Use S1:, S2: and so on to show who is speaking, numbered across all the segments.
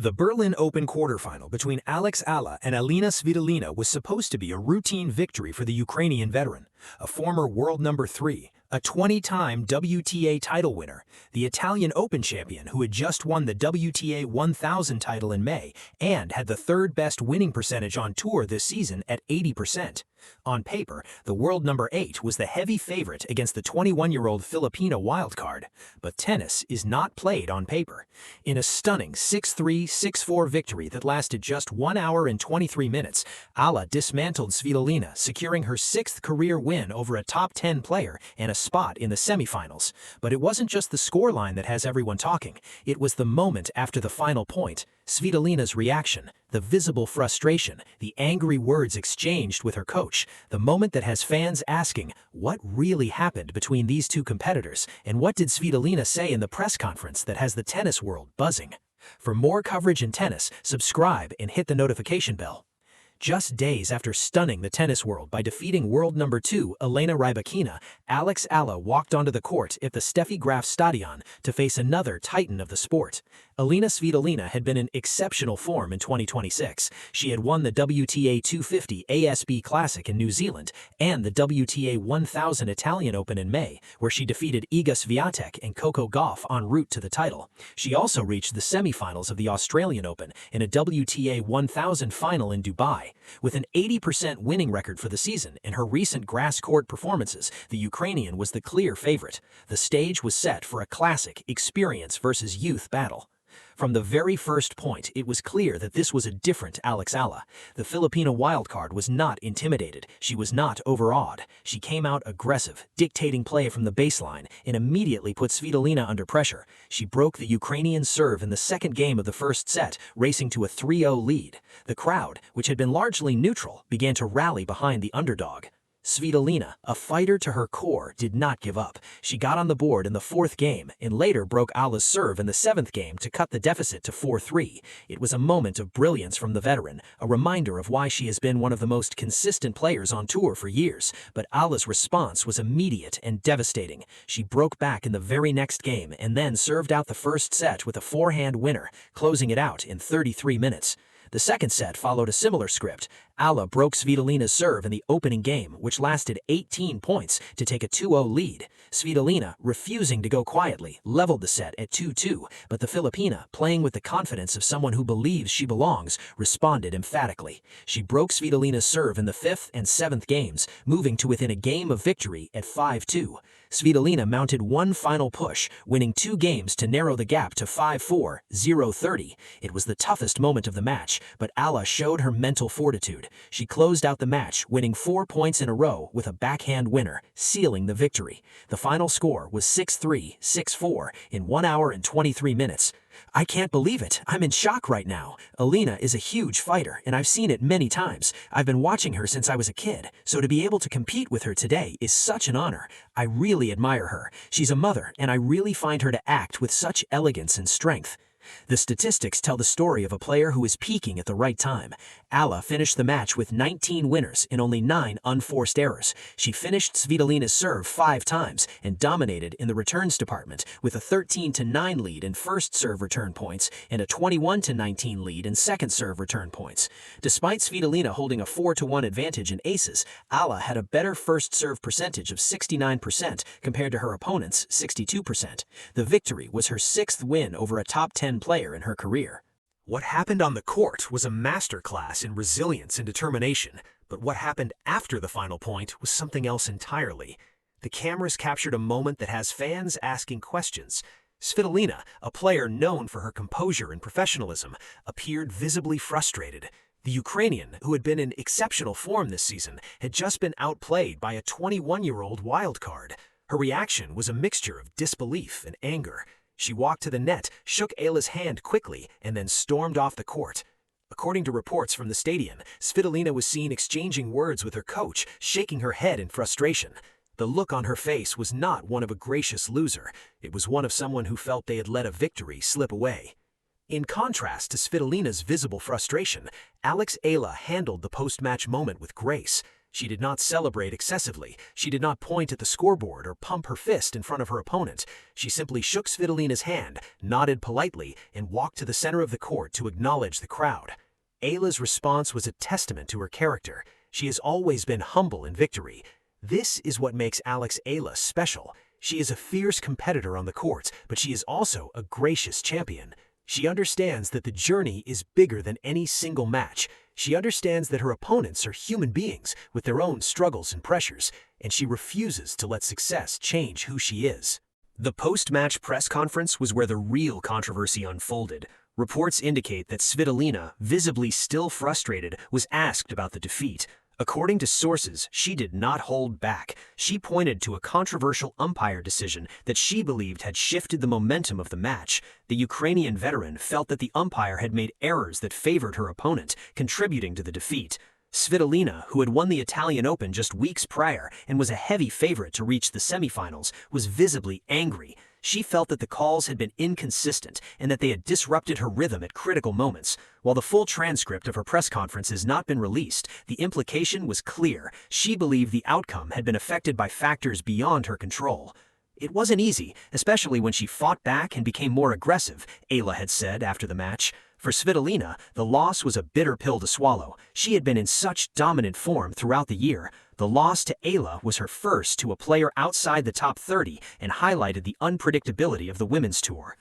S1: The Berlin Open quarterfinal between Eala and Elina Svitolina was supposed to be a routine victory for the Ukrainian veteran, a former world number 3, a 20-time WTA title winner, the Italian Open champion who had just won the WTA 1000 title in May and had the third-best winning percentage on tour this season at 80%. On paper, the world number 8 was the heavy favorite against the 21-year-old Filipina wildcard, but tennis is not played on paper. In a stunning 6-3, 6-4 victory that lasted just 1 hour and 23 minutes, Eala dismantled Svitolina, securing her 6th career win over a top 10 player and a spot in the semifinals. But it wasn't just the scoreline that has everyone talking. It was the moment after the final point. Svitolina's reaction, the visible frustration, the angry words exchanged with her coach, the moment that has fans asking what really happened between these two competitors and what did Svitolina say in the press conference that has the tennis world buzzing. For more coverage in tennis, subscribe and hit the notification bell. Just days after stunning the tennis world by defeating world number 2 Elena Rybakina, Eala walked onto the court at the Steffi Graf Stadion to face another titan of the sport. Elina Svitolina had been in exceptional form in 2026. She had won the WTA 250 ASB Classic in New Zealand and the WTA 1000 Italian Open in May, where she defeated Iga Swiatek and Coco Gauff en route to the title. She also reached the semifinals of the Australian Open in a WTA 1000 final in Dubai. With an 80% winning record for the season in her recent grass court performances, the Ukrainian was the clear favorite. The stage was set for a classic experience versus youth battle. From the very first point, it was clear that this was a different Eala. The Filipina wildcard was not intimidated. She was not overawed. She came out aggressive, dictating play from the baseline, and immediately put Svitolina under pressure. She broke the Ukrainian serve in the second game of the first set, racing to a 3-0 lead. The crowd, which had been largely neutral, began to rally behind the underdog. Svitolina, a fighter to her core, did not give up. She got on the board in the 4th game and later broke Eala's serve in the 7th game to cut the deficit to 4-3. It was a moment of brilliance from the veteran, a reminder of why she has been one of the most consistent players on tour for years. But Eala's response was immediate and devastating. She broke back in the very next game and then served out the first set with a forehand winner, closing it out in 33 minutes. The second set followed a similar script. Eala broke Svitolina's serve in the opening game, which lasted 18 points to take a 2-0 lead. Svitolina, refusing to go quietly, leveled the set at 2-2, but the Filipina, playing with the confidence of someone who believes she belongs, responded emphatically. She broke Svitolina's serve in the 5th and 7th games, moving to within a game of victory at 5-2. Svitolina mounted one final push, winning 2 games to narrow the gap to 5-4, 0-30. It was the toughest moment of the match, but Eala showed her mental fortitude. She closed out the match, winning 4 points in a row with a backhand winner, sealing the victory. The final score was 6-3, 6-4 in 1 hour and 23 minutes. "I can't believe it. I'm in shock right now. Elina is a huge fighter, and I've seen it many times. I've been watching her since I was a kid, so to be able to compete with her today is such an honor. I really admire her. She's a mother, and I really find her to act with such elegance and strength." The statistics tell the story of a player who is peaking at the right time. Eala finished the match with 19 winners and only 9 unforced errors. She finished Svitolina's serve 5 times and dominated in the returns department with a 13-9 lead in first serve return points and a 21-19 lead in second serve return points. Despite Svitolina holding a 4-1 advantage in aces, Eala had a better first serve percentage of 69% compared to her opponent's 62%. The victory was her 6th win over a top 10 player in her career. What happened on the court was a masterclass in resilience and determination, but what happened after the final point was something else entirely. The cameras captured a moment that has fans asking questions. Svitolina, a player known for her composure and professionalism, appeared visibly frustrated. The Ukrainian, who had been in exceptional form this season, had just been outplayed by a 21-year-old wildcard. Her reaction was a mixture of disbelief and anger. She walked to the net, shook Eala's hand quickly, and then stormed off the court. According to reports from the stadium, Svitolina was seen exchanging words with her coach, shaking her head in frustration. The look on her face was not one of a gracious loser. It was one of someone who felt they had let a victory slip away. In contrast to Svitolina's visible frustration, Eala handled the post-match moment with grace. She did not celebrate excessively. She did not point at the scoreboard or pump her fist in front of her opponent. She simply shook Svitolina's hand, nodded politely, and walked to the center of the court to acknowledge the crowd. Eala's response was a testament to her character. She has always been humble in victory. This is what makes Eala special. She is a fierce competitor on the courts, but she is also a gracious champion. She understands that the journey is bigger than any single match. She understands that her opponents are human beings with their own struggles and pressures, and she refuses to let success change who she is. The post-match press conference was where the real controversy unfolded. Reports indicate that Svitolina, visibly still frustrated, was asked about the defeat. According to sources, she did not hold back. She pointed to a controversial umpire decision that she believed had shifted the momentum of the match. The Ukrainian veteran felt that the umpire had made errors that favored her opponent, contributing to the defeat. Svitolina, who had won the Italian Open just weeks prior and was a heavy favorite to reach the semifinals, was visibly angry. She felt that the calls had been inconsistent and that they had disrupted her rhythm at critical moments. While the full transcript of her press conference has not been released, the implication was clear. She believed the outcome had been affected by factors beyond her control. It wasn't easy, especially when she fought back and became more aggressive, Eala had said after the match. For Svitolina, the loss was a bitter pill to swallow. She had been in such dominant form throughout the year. The loss to Eala was her first to a player outside the top 30 and highlighted the unpredictability of the women's tour.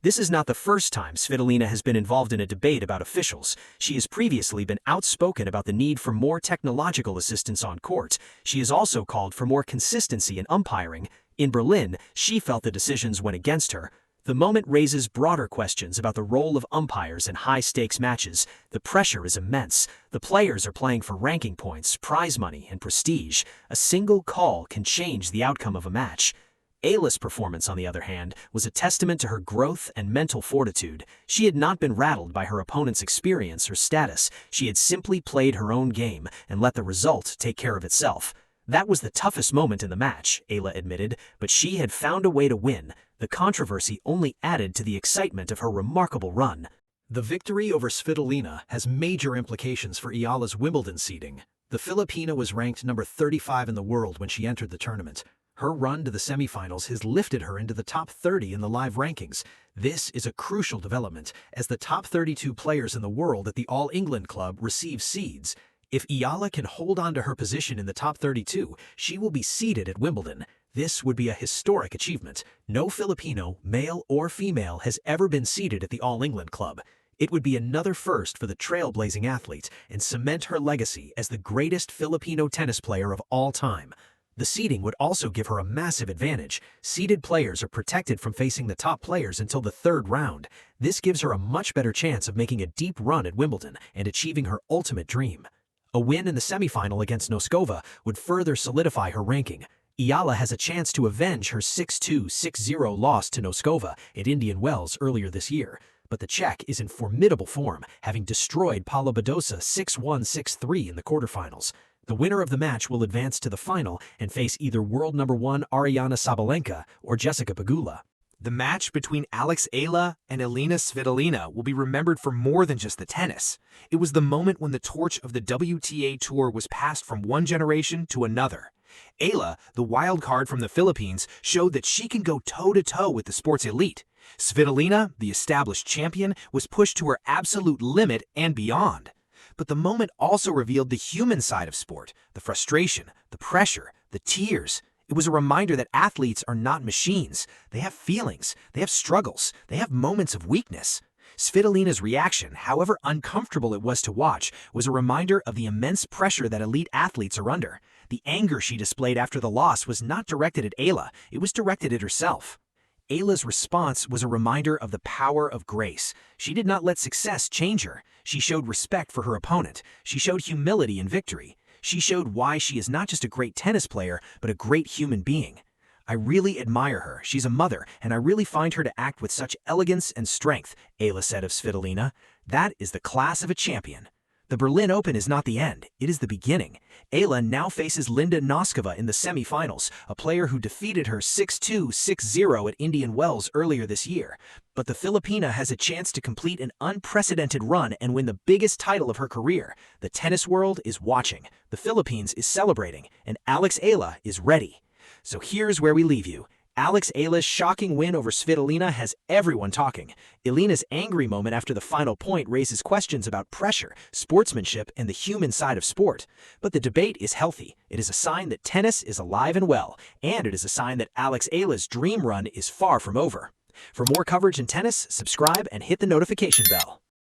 S1: This is not the first time Svitolina has been involved in a debate about officials. She has previously been outspoken about the need for more technological assistance on court. She has also called for more consistency in umpiring. In Berlin, she felt the decisions went against her. The moment raises broader questions about the role of umpires in high-stakes matches. The pressure is immense. The players are playing for ranking points, prize money, and prestige. A single call can change the outcome of a match. Eala's performance, on the other hand, was a testament to her growth and mental fortitude. She had not been rattled by her opponent's experience or status. She had simply played her own game and let the result take care of itself. That was the toughest moment in the match, Eala admitted, but she had found a way to win. The controversy only added to the excitement of her remarkable run. The victory over Svitolina has major implications for Eala's Wimbledon seeding. The Filipina was ranked number 35 in the world when she entered the tournament. Her run to the semifinals has lifted her into the top 30 in the live rankings. This is a crucial development, as the top 32 players in the world at the All England Club receive seeds. If Eala can hold on to her position in the top 32, she will be seeded at Wimbledon. This would be a historic achievement. No Filipino, male or female, has ever been seeded at the All England Club. It would be another first for the trailblazing athlete and cement her legacy as the greatest Filipino tennis player of all time. The seeding would also give her a massive advantage. Seeded players are protected from facing the top players until the third round. This gives her a much better chance of making a deep run at Wimbledon and achieving her ultimate dream. A win in the semifinal against Noskova would further solidify her ranking. Eala has a chance to avenge her 6-2, 6-0 loss to Noskova at Indian Wells earlier this year. But the Czech is in formidable form, having destroyed Paula Badosa 6-1, 6-3 in the quarterfinals. The winner of the match will advance to the final and face either world number 1 Ariana Sabalenka or Jessica Pegula. The match between Eala and Elina Svitolina will be remembered for more than just the tennis. It was the moment when the torch of the WTA Tour was passed from one generation to another. Eala, the wild card from the Philippines, showed that she can go toe-to-toe with the sport's elite. Svitolina, the established champion, was pushed to her absolute limit and beyond. But the moment also revealed the human side of sport, the frustration, the pressure, the tears. It was a reminder that athletes are not machines. They have feelings, they have struggles, they have moments of weakness. Svitolina's reaction, however uncomfortable it was to watch, was a reminder of the immense pressure that elite athletes are under. The anger she displayed after the loss was not directed at Eala, it was directed at herself. Eala's response was a reminder of the power of grace. She did not let success change her. She showed respect for her opponent. She showed humility in victory. She showed why she is not just a great tennis player, but a great human being. I really admire her. She's a mother, and I really find her to act with such elegance and strength, Eala said of Svitolina. That is the class of a champion. The Berlin Open is not the end, it is the beginning. Eala now faces Linda Noskova in the semifinals, a player who defeated her 6-2, 6-0 at Indian Wells earlier this year. But the Filipina has a chance to complete an unprecedented run and win the biggest title of her career. The tennis world is watching, the Philippines is celebrating, and Alex Eala is ready. So here's where we leave you. Alex Eala's shocking win over Svitolina has everyone talking. Elena's angry moment after the final point raises questions about pressure, sportsmanship, and the human side of sport. But the debate is healthy. It is a sign that tennis is alive and well, and it is a sign that Alex Eala's dream run is far from over. For more coverage in tennis, subscribe and hit the notification bell.